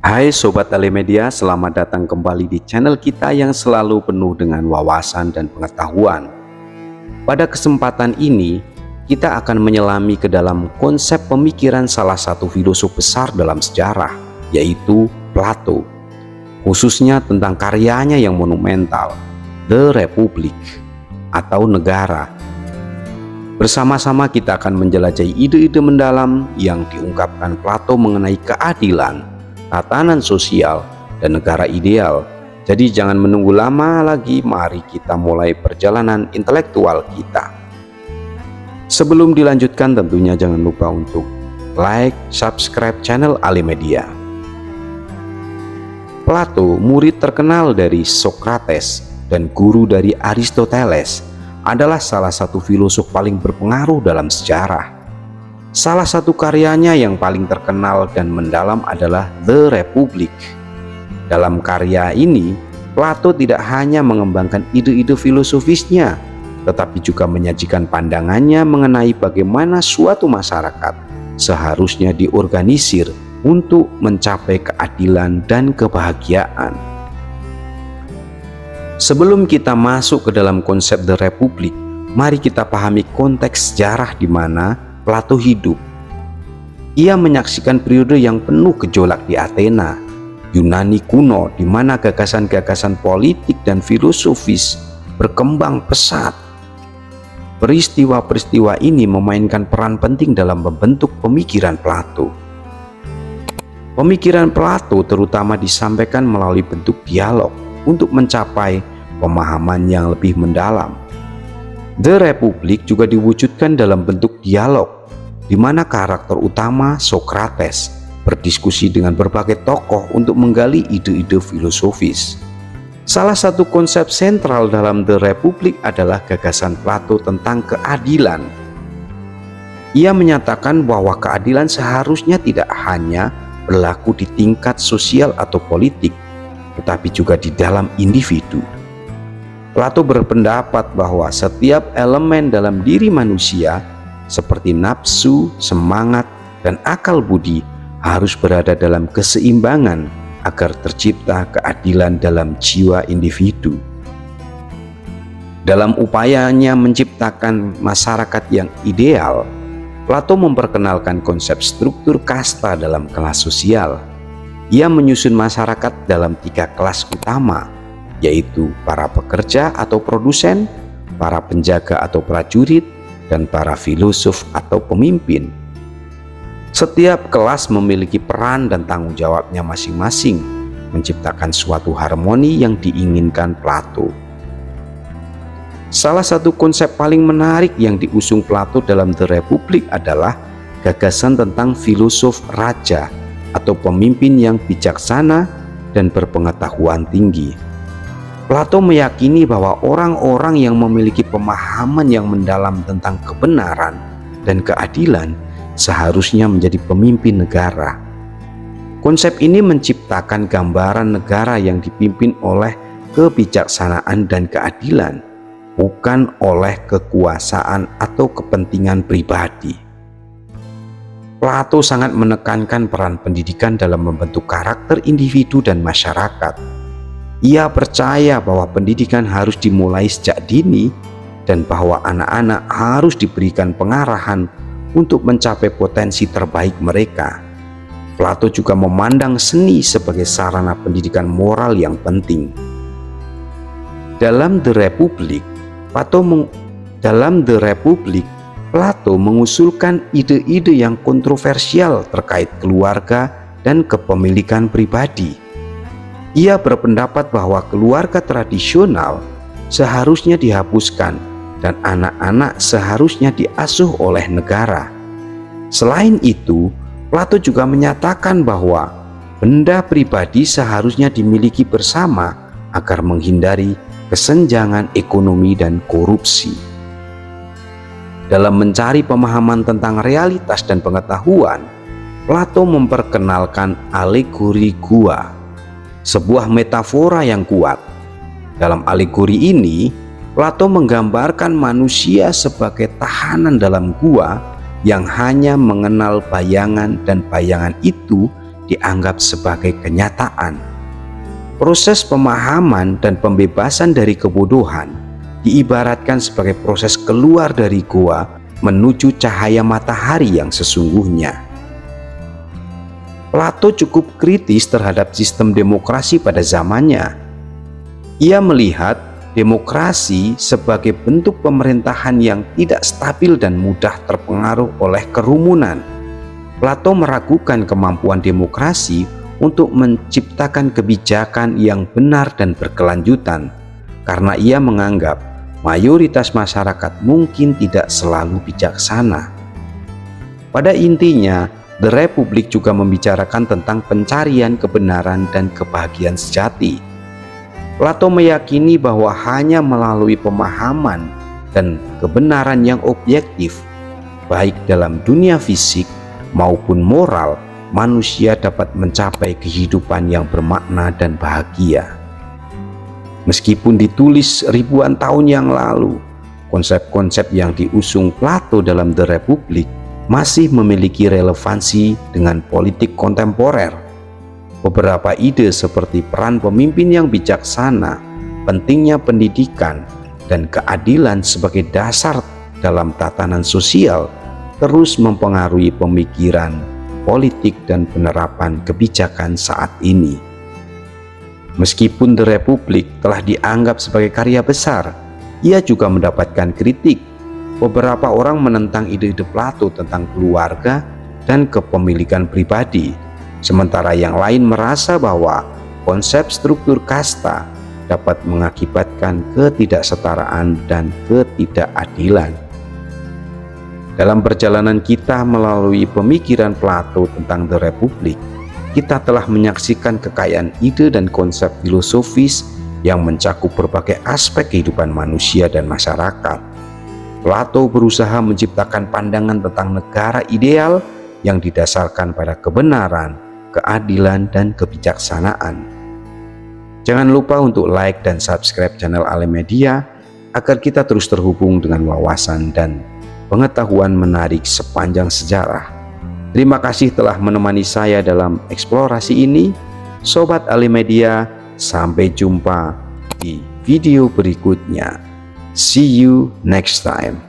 Hai Sobat Alimedia, selamat datang kembali di channel kita yang selalu penuh dengan wawasan dan pengetahuan. Pada kesempatan ini, kita akan menyelami ke dalam konsep pemikiran salah satu filosof besar dalam sejarah, yaitu Plato. Khususnya tentang karyanya yang monumental, The Republic atau Negara. Bersama-sama kita akan menjelajahi ide-ide mendalam yang diungkapkan Plato mengenai keadilan, tatanan sosial, dan negara ideal. Jadi jangan menunggu lama lagi, mari kita mulai perjalanan intelektual kita. Sebelum dilanjutkan, tentunya jangan lupa untuk like, subscribe channel Alimedia. Plato, murid terkenal dari Socrates dan guru dari Aristoteles, adalah salah satu filosof paling berpengaruh dalam sejarah. Salah satu karyanya yang paling terkenal dan mendalam adalah The Republic. Dalam karya ini, Plato tidak hanya mengembangkan ide-ide filosofisnya, tetapi juga menyajikan pandangannya mengenai bagaimana suatu masyarakat seharusnya diorganisir untuk mencapai keadilan dan kebahagiaan. Sebelum kita masuk ke dalam konsep The Republic, mari kita pahami konteks sejarah di mana Plato hidup. Ia menyaksikan periode yang penuh gejolak di Athena, Yunani kuno, di mana gagasan-gagasan politik dan filosofis berkembang pesat. Peristiwa-peristiwa ini memainkan peran penting dalam membentuk pemikiran Plato. Pemikiran Plato terutama disampaikan melalui bentuk dialog untuk mencapai pemahaman yang lebih mendalam. The Republic juga diwujudkan dalam bentuk dialog, di mana karakter utama Socrates berdiskusi dengan berbagai tokoh untuk menggali ide-ide filosofis. Salah satu konsep sentral dalam The Republic adalah gagasan Plato tentang keadilan. Ia menyatakan bahwa keadilan seharusnya tidak hanya berlaku di tingkat sosial atau politik, tetapi juga di dalam individu. Plato berpendapat bahwa setiap elemen dalam diri manusia seperti nafsu, semangat, dan akal budi harus berada dalam keseimbangan agar tercipta keadilan dalam jiwa individu. Dalam upayanya menciptakan masyarakat yang ideal, Plato memperkenalkan konsep struktur kasta dalam kelas sosial. Ia menyusun masyarakat dalam 3 kelas utama, yaitu para pekerja atau produsen, para penjaga atau prajurit, dan para filosof atau pemimpin. Setiap kelas memiliki peran dan tanggung jawabnya masing-masing, menciptakan suatu harmoni yang diinginkan Plato. Salah satu konsep paling menarik yang diusung Plato dalam The Republic adalah gagasan tentang filosof raja atau pemimpin yang bijaksana dan berpengetahuan tinggi. Plato meyakini bahwa orang-orang yang memiliki pemahaman yang mendalam tentang kebenaran dan keadilan seharusnya menjadi pemimpin negara. Konsep ini menciptakan gambaran negara yang dipimpin oleh kebijaksanaan dan keadilan, bukan oleh kekuasaan atau kepentingan pribadi. Plato sangat menekankan peran pendidikan dalam membentuk karakter individu dan masyarakat. Ia percaya bahwa pendidikan harus dimulai sejak dini dan bahwa anak-anak harus diberikan pengarahan untuk mencapai potensi terbaik mereka. Plato juga memandang seni sebagai sarana pendidikan moral yang penting. Dalam The Republic, Plato mengusulkan ide-ide yang kontroversial terkait keluarga dan kepemilikan pribadi. Ia berpendapat bahwa keluarga tradisional seharusnya dihapuskan dan anak-anak seharusnya diasuh oleh negara. Selain itu, Plato juga menyatakan bahwa benda pribadi seharusnya dimiliki bersama agar menghindari kesenjangan ekonomi dan korupsi. Dalam mencari pemahaman tentang realitas dan pengetahuan, Plato memperkenalkan alegori gua, sebuah metafora yang kuat. Dalam alegori ini, Plato menggambarkan manusia sebagai tahanan dalam gua yang hanya mengenal bayangan, dan bayangan itu dianggap sebagai kenyataan. Proses pemahaman dan pembebasan dari kebodohan diibaratkan sebagai proses keluar dari gua menuju cahaya matahari yang sesungguhnya. Plato cukup kritis terhadap sistem demokrasi pada zamannya. Ia melihat demokrasi sebagai bentuk pemerintahan yang tidak stabil dan mudah terpengaruh oleh kerumunan. Plato meragukan kemampuan demokrasi untuk menciptakan kebijakan yang benar dan berkelanjutan, karena ia menganggap mayoritas masyarakat mungkin tidak selalu bijaksana. Pada intinya, The Republic juga membicarakan tentang pencarian kebenaran dan kebahagiaan sejati. Plato meyakini bahwa hanya melalui pemahaman dan kebenaran yang objektif, baik dalam dunia fisik maupun moral, manusia dapat mencapai kehidupan yang bermakna dan bahagia. Meskipun ditulis ribuan tahun yang lalu, konsep-konsep yang diusung Plato dalam The Republic masih memiliki relevansi dengan politik kontemporer. Beberapa ide seperti peran pemimpin yang bijaksana, pentingnya pendidikan, dan keadilan sebagai dasar dalam tatanan sosial terus mempengaruhi pemikiran, politik, dan penerapan kebijakan saat ini. Meskipun The Republic telah dianggap sebagai karya besar, ia juga mendapatkan kritik. Beberapa orang menentang ide-ide Plato tentang keluarga dan kepemilikan pribadi, sementara yang lain merasa bahwa konsep struktur kasta dapat mengakibatkan ketidaksetaraan dan ketidakadilan. Dalam perjalanan kita melalui pemikiran Plato tentang The Republic, kita telah menyaksikan kekayaan ide dan konsep filosofis yang mencakup berbagai aspek kehidupan manusia dan masyarakat. Plato berusaha menciptakan pandangan tentang negara ideal yang didasarkan pada kebenaran, keadilan, dan kebijaksanaan. Jangan lupa untuk like dan subscribe channel Alimedia agar kita terus terhubung dengan wawasan dan pengetahuan menarik sepanjang sejarah. Terima kasih telah menemani saya dalam eksplorasi ini, Sobat Alimedia. Sampai jumpa di video berikutnya. See you next time.